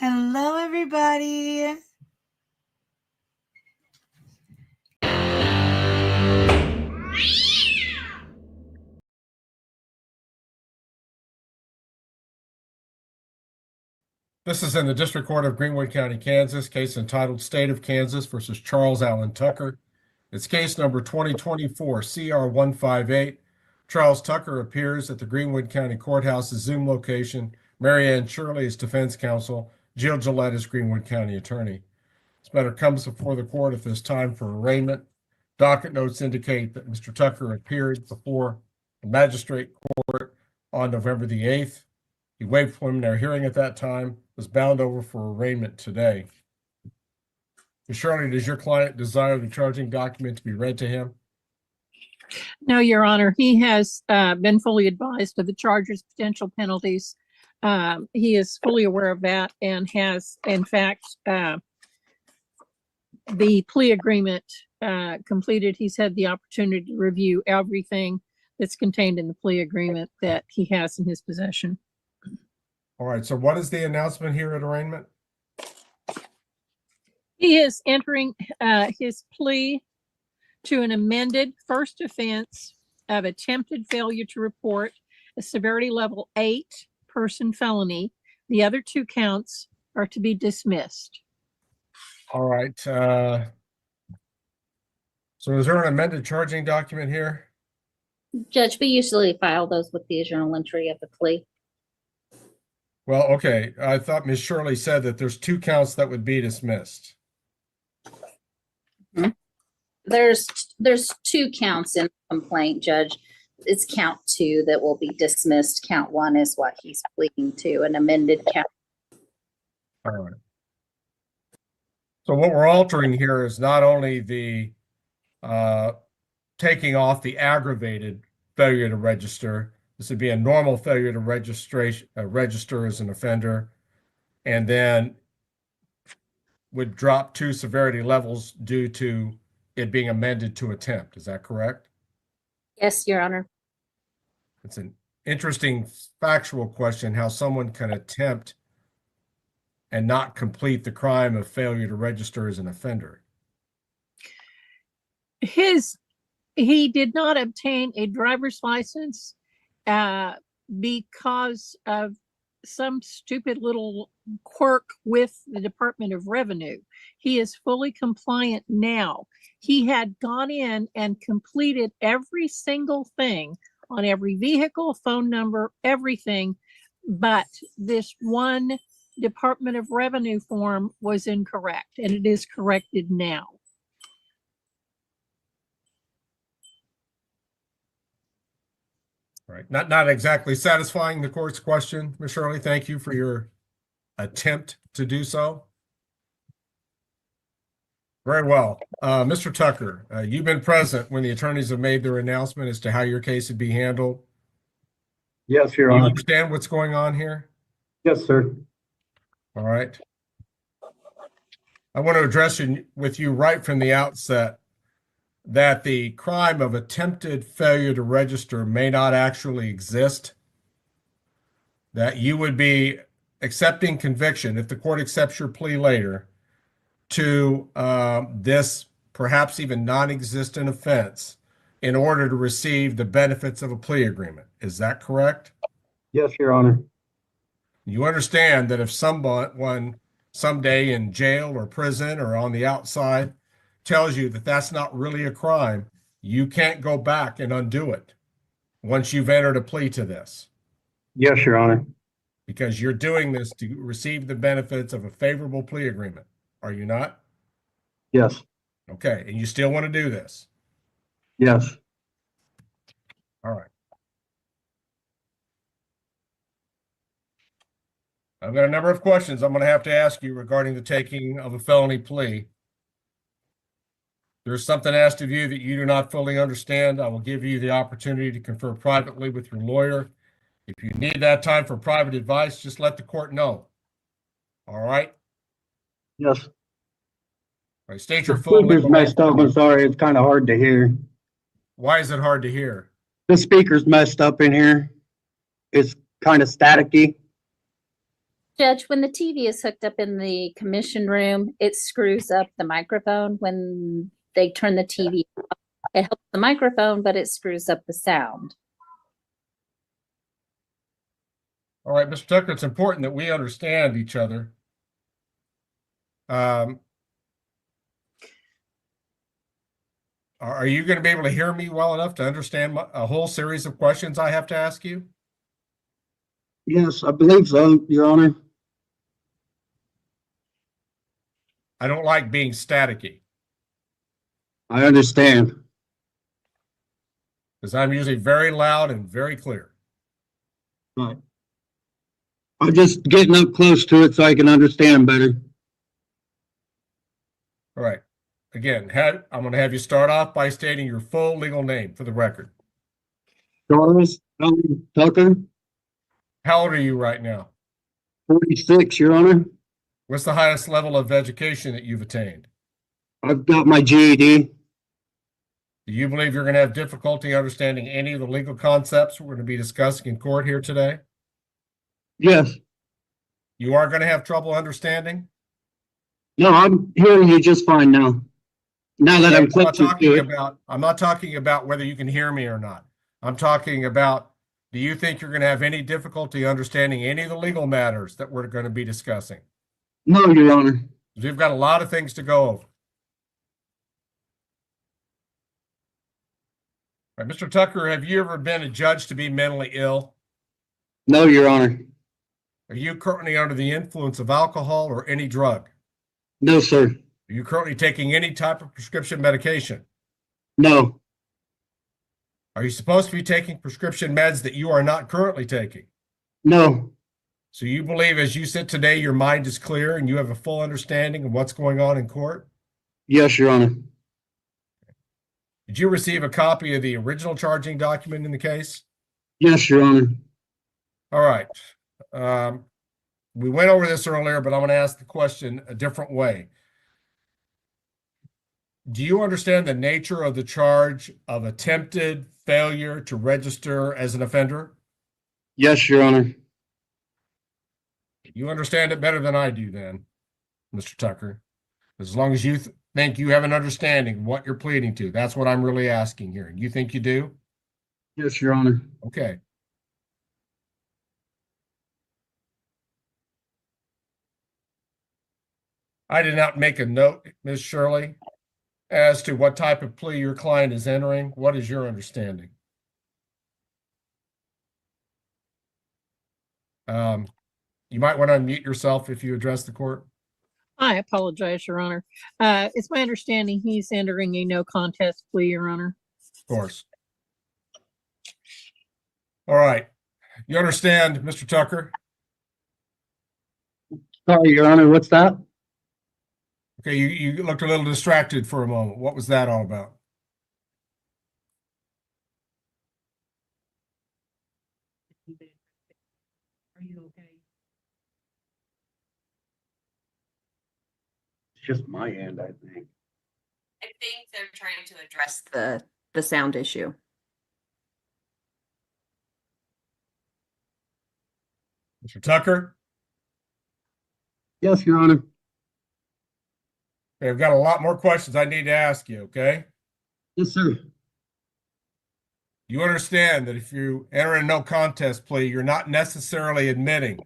Hello, everybody. This is in the District Court of Greenwood County, Kansas, case entitled State of Kansas versus Charles Allen Tucker. It's case number 2024 CR 158. Charles Tucker appears at the Greenwood County Courthouse's Zoom location. Mary Ann Shirley is defense counsel. Jill Gillette is Greenwood County attorney. This matter comes before the court at this time for arraignment. Docket notes indicate that Mr. Tucker appeared before the magistrate court on November the 8th. He waived preliminary hearing at that time, was bound over for arraignment today. Ms. Shirley, does your client desire the charging document to be read to him? No, Your Honor. He has been fully advised of the charges, potential penalties. He is fully aware of that and has, in fact, the plea agreement completed. He's had the opportunity to review everything that's contained in the plea agreement that he has in his possession. All right, so what is the announcement here at arraignment? He is entering his plea to an amended first offense of attempted failure to report, a severity level 8 person felony. The other 2 counts are to be dismissed. All right. So is there an amended charging document here? Judge, we usually file those with the journal entry of the plea. Well, okay. I thought Ms. Shirley said that there's 2 counts that would be dismissed. There's 2 counts in the complaint, Judge. It's count 2 that will be dismissed. Count 1 is what he's pleading to, an amended count. All right. So what we're altering here is not only the taking off the aggravated failure to register. This would be a normal failure to register as an offender, and then would drop 2 severity levels due to it being amended to attempt. Is that correct? Yes, Your Honor. It's an interesting factual question how someone can attempt and not complete the crime of failure to register as an offender. He did not obtain a driver's license because of some stupid little quirk with the Department of Revenue. He is fully compliant now. He had gone in and completed every single thing on every vehicle, phone number, everything, but this one Department of Revenue form was incorrect, and it is corrected now. Right. Not exactly satisfying the court's question, Ms. Shirley. Thank you for your attempt to do so. Very well. Mr. Tucker, you've been present when the attorneys have made their announcement as to how your case would be handled. Yes, Your Do you Honor. understand what's going on here? Yes, sir. All right. I want to address with you right from the outset that the crime of attempted failure to register may not actually exist, that you would be accepting conviction, if the court accepts your plea later, to this perhaps even non-existent offense in order to receive the benefits of a plea agreement. Is that correct? Yes, Your Honor. You understand that if someone someday in jail or prison or on the outside tells you that that's not really a crime, you can't go back and undo it once you've entered a plea to this. Yes, Your Honor. Because you're doing this to receive the benefits of a favorable plea agreement. Are you not? Yes. Okay, and you still want to do this? Yes. All right. I've got a number of questions I'm going to have to ask you regarding the taking of a felony plea. There's something asked of you that you do not fully understand. I will give you the opportunity to confer privately with your lawyer. If you need that time for private advice, just let the court know. All right? Yes. All right, state The your full speaker's legal messed up. name. I'm sorry. It's kind of hard to hear. Why is it hard to hear? The speaker's messed up in here. It's kind of staticky. Judge, when the TV is hooked up in the commission room, it screws up the microphone when they turn the TV off. It helps the microphone, but it screws up the sound. All right, Mr. Tucker, it's important that we understand each other. Are you going to be able to hear me well enough to understand a whole series of questions I have to ask you? Yes, I believe so, Your Honor. I don't like being staticky I understand. because I'm usually very loud and very clear. Right. I'm just getting up close to it so I can understand better. All right. Again, I'm going to have you start off by stating your full legal name for the record. Charles Allen Tucker, How old are you right now? 46, Your Honor. What's the highest level of education that you've attained? I've got my GED. Do you believe you're going to have difficulty understanding any of the legal concepts we're going to be discussing in court here today? Yes. You are going to have trouble understanding? No, I'm hearing you just fine now. Now that I'm closer to it. I'm not talking about whether you can hear me or not. I'm talking about, do you think you're going to have any difficulty understanding any of the legal matters that we're going to be discussing? No, Your Honor. We've got a lot of things to go over. All right, Mr. Tucker, have you ever been adjudged to be mentally ill? No, Your Honor. Are you currently under the influence of alcohol or any drug? No, sir. Are you currently taking any type of prescription medication? No. Are you supposed to be taking prescription meds that you are not currently taking? No. So you believe as you sit today, your mind is clear and you have a full understanding of what's going on in court? Yes, Your Honor. Did you receive a copy of the original charging document in the case? Yes, Your Honor. All right. We went over this earlier, but I'm going to ask the question a different way. Do you understand the nature of the charge of attempted failure to register as an offender? Yes, Your Honor. You understand it better than I do then, Mr. Tucker. As long as you think you have an understanding of what you're pleading to, that's what I'm really asking here. You think you do? Yes, Your Honor. Okay. I did not make a note, Ms. Shirley, as to what type of plea your client is entering. What is your understanding? You might want to unmute yourself if you address the court. I apologize, Your Honor. It's my understanding he's entering a no contest plea, Your Honor. Of course. All right. You understand, Mr. Tucker? Sorry, Your Honor. What's that? Okay, you looked a little distracted for a moment. What was that all about? Are you okay? It's just my end, I think. I think they're trying to address the sound issue. Mr. Tucker? Yes, Your Honor. Okay, I've got a lot more questions I need to ask you, okay? Yes, sir. You understand that if you enter a no contest plea, you're not necessarily admitting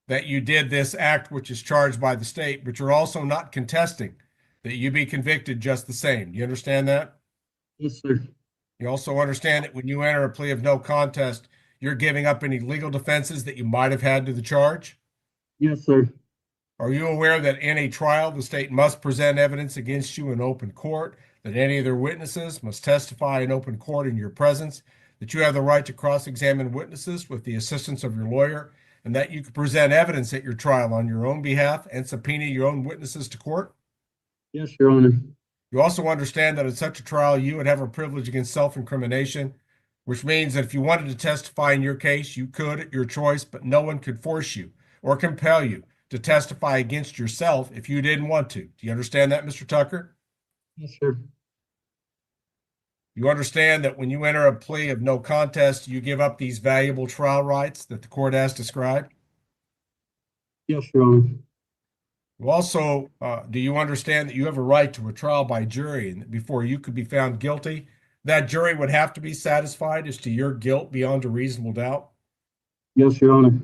that you did this act which is charged by the state, but you're also not contesting that you be convicted just the same. You understand that? Yes, sir. You also understand that when you enter a plea of no contest, you're giving up any legal defenses that you might have had to the charge? Yes, sir. Are you aware that in a trial, the state must present evidence against you in open court, that any of their witnesses must testify in open court in your presence, that you have the right to cross-examine witnesses with the assistance of your lawyer, and that you can present evidence at your trial on your own behalf and subpoena your own witnesses to court? Yes, Your Honor. You also understand that in such a trial, you would have a privilege against self-incrimination, which means that if you wanted to testify in your case, you could at your choice, but no one could force you or compel you to testify against yourself if you didn't want to. Do you understand that, Mr. Tucker? Yes, sir. You understand that when you enter a plea of no contest, you give up these valuable trial rights that the court has described? Yes, Your Honor. Also, do you understand that you have a right to a trial by jury and that before you could be found guilty, that jury would have to be satisfied as to your guilt beyond a reasonable doubt? Yes, Your Honor.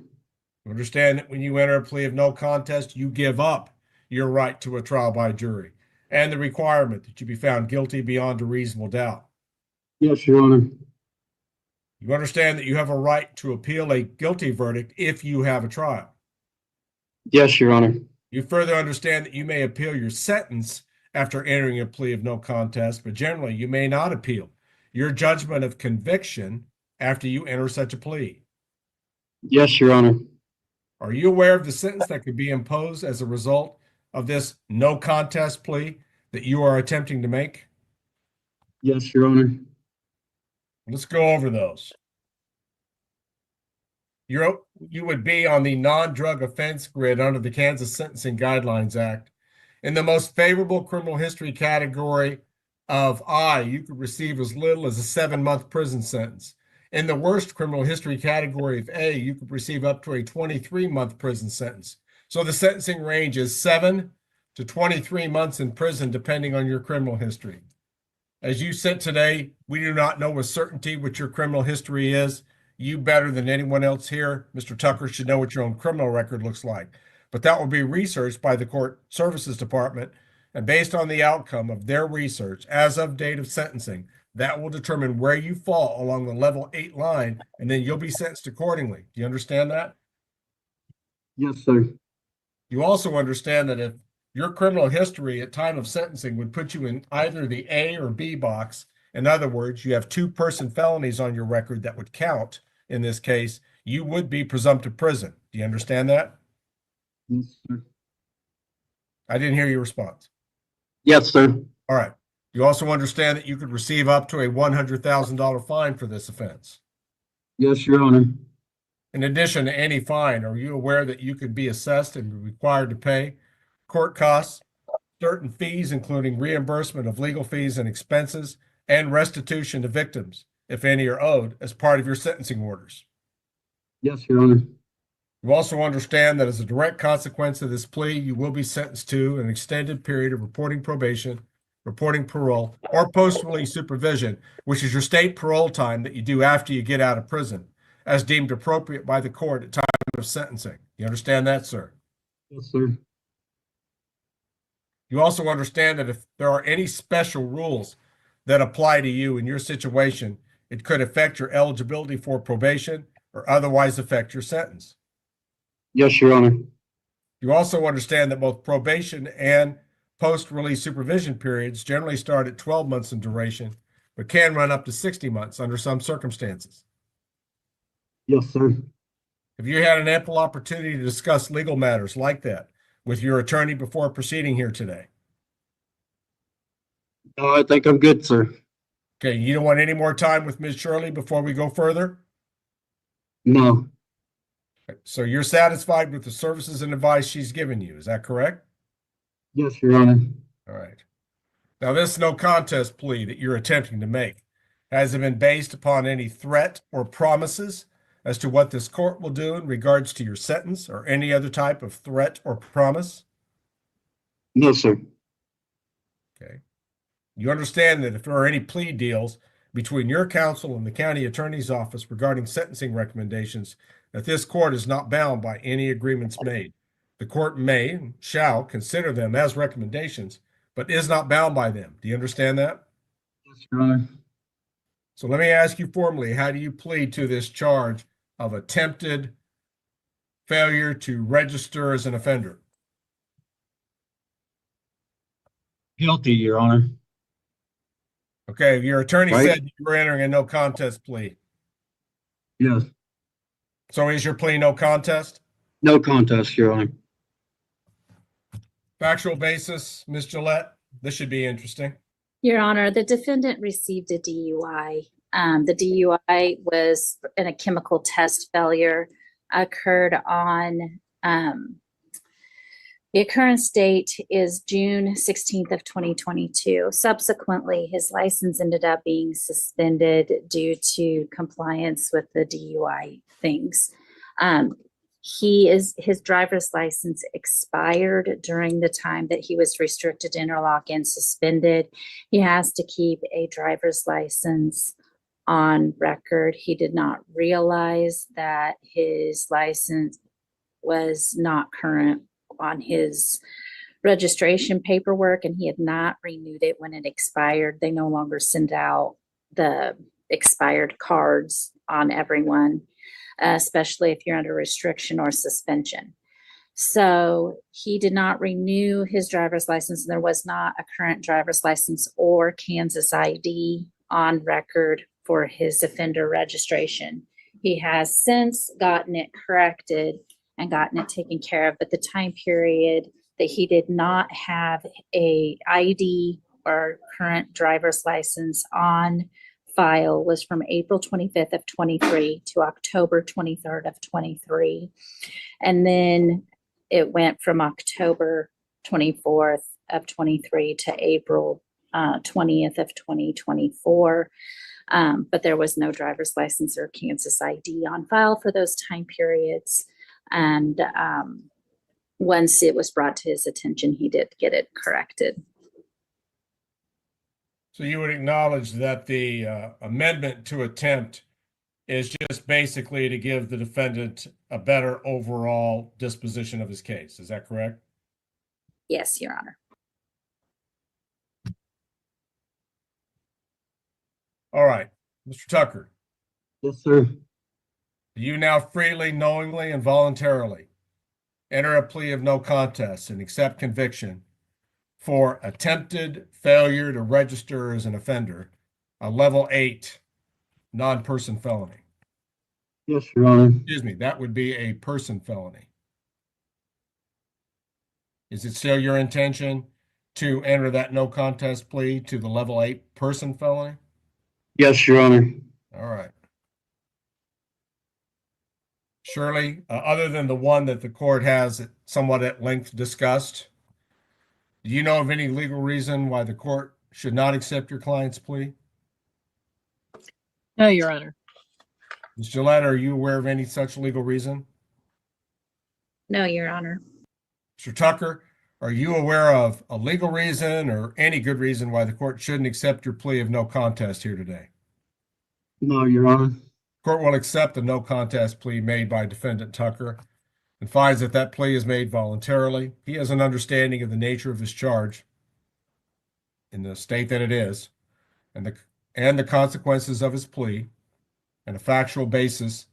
You understand that when you enter a plea of no contest, you give up your right to a trial by jury and the requirement that you be found guilty beyond a reasonable doubt. Yes, Your Honor. You understand that you have a right to appeal a guilty verdict if you have a trial. Yes, Your Honor. You further understand that you may appeal your sentence after entering a plea of no contest, but generally you may not appeal your judgment of conviction after you enter such a plea. Yes, Your Honor. Are you aware of the sentence that could be imposed as a result of this no contest plea that you are attempting to make? Yes, Your Honor. Let's go over those. You would be on the non-drug offense grid under the Kansas Sentencing Guidelines Act. In the most favorable criminal history category of I, you could receive as little as a 7-month prison sentence. In the worst criminal history category of A, you could receive up to a 23-month prison sentence. So the sentencing range is 7 to 23 months in prison, depending on your criminal history. As you sit today, we do not know with certainty what your criminal history is. You better than anyone else here, Mr. Tucker, should know what your own criminal record looks like. But that will be researched by the Court Services Department, and based on the outcome of their research as of date of sentencing, that will determine where you fall along the level 8 line, and then you'll be sentenced accordingly. Do you understand that? Yes, sir. You also understand that if your criminal history at time of sentencing would put you in either the A or B box, in other words, you have 2-person felonies on your record that would count in this case, you would be presumptive prison. Do you understand that? Yes, sir. I didn't hear your response. Yes, sir. All right. You also understand that you could receive up to a $100,000 fine for this offense. Yes, Your Honor. In addition to any fine, are you aware that you could be assessed and be required to pay court costs, certain fees, including reimbursement of legal fees and expenses, and restitution to victims, if any are owed, as part of your sentencing orders? Yes, Your Honor. You also understand that as a direct consequence of this plea, you will be sentenced to an extended period of reporting probation, reporting parole, or post-release supervision, which is your state parole time that you do after you get out of prison, as deemed appropriate by the court at time of sentencing. You understand that, sir? Yes, sir. You also understand that if there are any special rules that apply to you in your situation, it could affect your eligibility for probation or otherwise affect your sentence. Yes, Your Honor. You also understand that both probation and post-release supervision periods generally start at 12 months in duration, but can run up to 60 months under some circumstances. Yes, sir. Have you had an ample opportunity to discuss legal matters like that with your attorney before proceeding here today? No, I think I'm good, sir. Okay, you don't want any more time with Ms. Shirley before we go further? No. So you're satisfied with the services and advice she's given you, is that correct? Yes, Your Honor. All right. Now, this no contest plea that you're attempting to make, has it been based upon any threat or promises as to what this court will do in regards to your sentence or any other type of threat or promise? No, sir. Okay. You understand that if there are any plea deals between your counsel and the county attorney's office regarding sentencing recommendations, that this court is not bound by any agreements made. The court may and shall consider them as recommendations, but is not bound by them. Do you understand that? Yes, Your Honor. So let me ask you formally, how do you plead to this charge of attempted failure to register as an offender? Guilty, Your Honor. Okay, your attorney Right. said you were entering a no contest plea. Yes. So is your plea no contest? No contest, Your Honor. Factual basis, Ms. Gillette, this should be interesting. Your Honor, the defendant received a DUI. The DUI was in a chemical test failure, occurred on, the occurrence date is June 16th of 2022. Subsequently, his license ended up being suspended due to compliance with the DUI things. His driver's license expired during the time that he was restricted, interlock, and suspended. He has to keep a driver's license on record. He did not realize that his license was not current on his registration paperwork, and he had not renewed it when it expired. They no longer send out the expired cards on everyone, especially if you're under restriction or suspension. So he did not renew his driver's license, and there was not a current driver's license or Kansas ID on record for his offender registration. He has since gotten it corrected and gotten it taken care of, but the time period that he did not have a ID or current driver's license on file was from April 25th of 23 to October 23rd of 23. And then it went from October 24th of 23 to April 20th of 2024. But there was no driver's license or Kansas ID on file for those time periods. And once it was brought to his attention, he did get it corrected. So you would acknowledge that the amendment to attempt is just basically to give the defendant a better overall disposition of his case. Is that correct? Yes, Your Honor. All right, Mr. Tucker, Yes, sir. do you now freely, knowingly, and voluntarily enter a plea of no contest and accept conviction for attempted failure to register as an offender, a level 8 non-person felony? Yes, Your Honor. Excuse me, that would be a person felony. Is it still your intention to enter that no contest plea to the level 8 person felony? Yes, Your Honor. All right. Shirley, other than the one that the court has somewhat at length discussed, do you know of any legal reason why the court should not accept your client's plea? No, Your Honor. Ms. Gillette, are you aware of any such legal reason? No, Your Honor. Mr. Tucker, are you aware of a legal reason or any good reason why the court shouldn't accept your plea of no contest here today? No, Your Honor. Court will accept the no contest plea made by defendant Tucker and finds that that plea is made voluntarily. He has an understanding of the nature of his charge in the state that it is, and the consequences of his plea, and a factual basis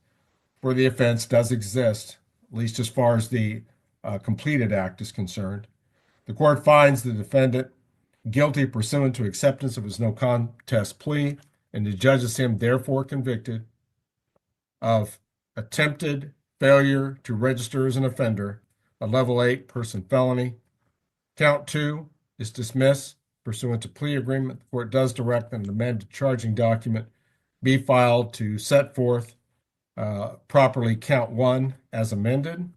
for the offense does exist, at least as far as the completed act is concerned. The court finds the defendant guilty pursuant to acceptance of his no contest plea, and adjudges him therefore convicted of attempted failure to register as an offender, a level 8 person felony. Count 2 is dismissed pursuant to plea agreement. The court does direct an amended charging document be filed to set forth properly count 1 as amended.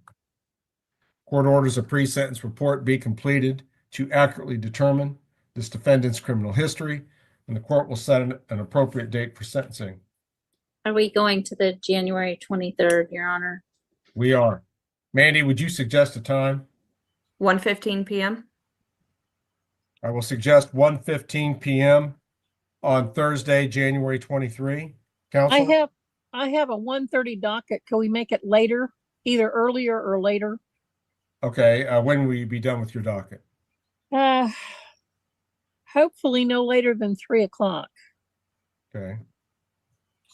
Court orders a pre-sentence report be completed to accurately determine this defendant's criminal history, and the court will set an appropriate date for sentencing. Are we going to the January 23rd, Your Honor? We are. Mandy, would you suggest a time? 1:15 p.m. I will suggest 1:15 p.m. on Thursday, January 23. Counsel? I have a 1:30 docket. Can we make it later, either earlier or later? Okay, when will you be done with your docket? Hopefully no later than 3 o'clock. Okay.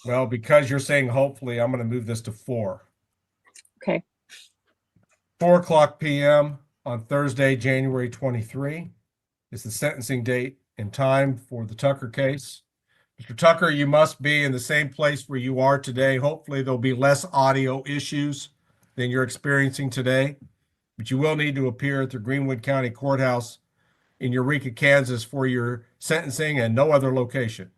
Well, because you're saying hopefully, I'm going to move this to 4. Okay. 4 o'clock p.m. on Thursday, January 23 is the sentencing date and time for the Tucker case. Mr. Tucker, you must be in the same place where you are today. Hopefully there'll be less audio issues than you're experiencing today, but you will need to appear at the Greenwood County Courthouse in Ricke, Kansas for your sentencing and no other location.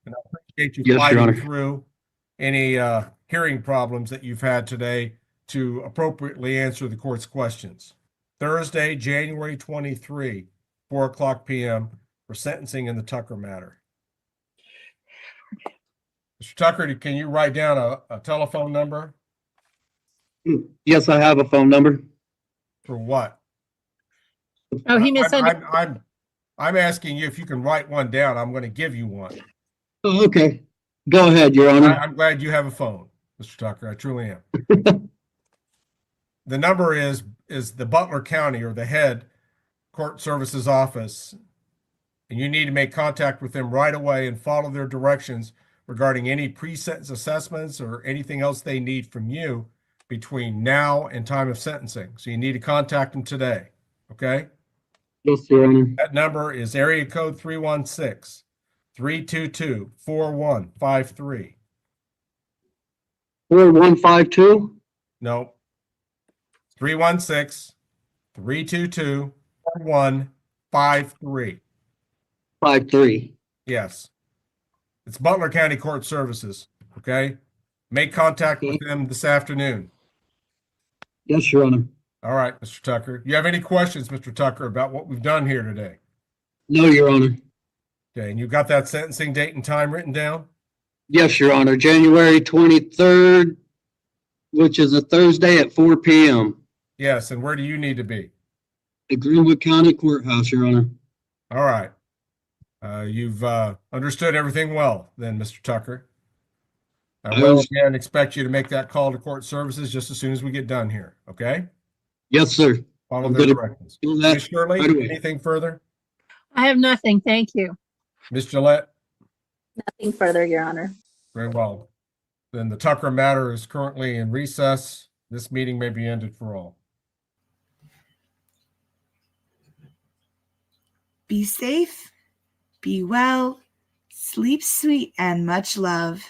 And I appreciate you Yes, Your Honor. fighting through any hearing problems that you've had today to appropriately answer the court's questions. Thursday, January 23, 4 o'clock p.m. for sentencing in the Tucker matter. Mr. Tucker, can you write down a telephone number? Yes, I have a phone number. For what? Oh, he misunderstood. I'm asking you if you can write one down. I'm going to give you one. Oh, okay. Go ahead, Your Honor. I'm glad you have a phone, Mr. Tucker. I truly am. The number is the Butler County or the head court services office. And you need to make contact with them right away and follow their directions regarding any pre-sentence assessments or anything else they need from you between now and time of sentencing. So you need to contact them today. Okay? Yes, Your Honor. That number is area code 316-322-4153. 4152? No. 316-322-4153. 53. Yes. It's Butler County Court Services. Okay? Make contact with them this afternoon. Yes, Your Honor. All right, Mr. Tucker. You have any questions, Mr. Tucker, about what we've done here today? No, Your Honor. Okay, and you got that sentencing date and time written down? Yes, Your Honor. January 23rd, which is a Thursday at 4 p.m. Yes, and where do you need to be? The Greenwood County Courthouse, Your Honor. All right. You've understood everything well then, Mr. Tucker. I will again expect you to make that call to court services just as soon as we get done here, okay? Yes, sir. Follow I'm their gonna directions. do that Ms. Shirley, right away. anything further? I have nothing. Thank you. Ms. Gillette? Nothing further, Your Honor. Very well. Then the Tucker matter is currently in recess. This meeting may be ended for all. Be safe, be well, sleep sweet, and much love.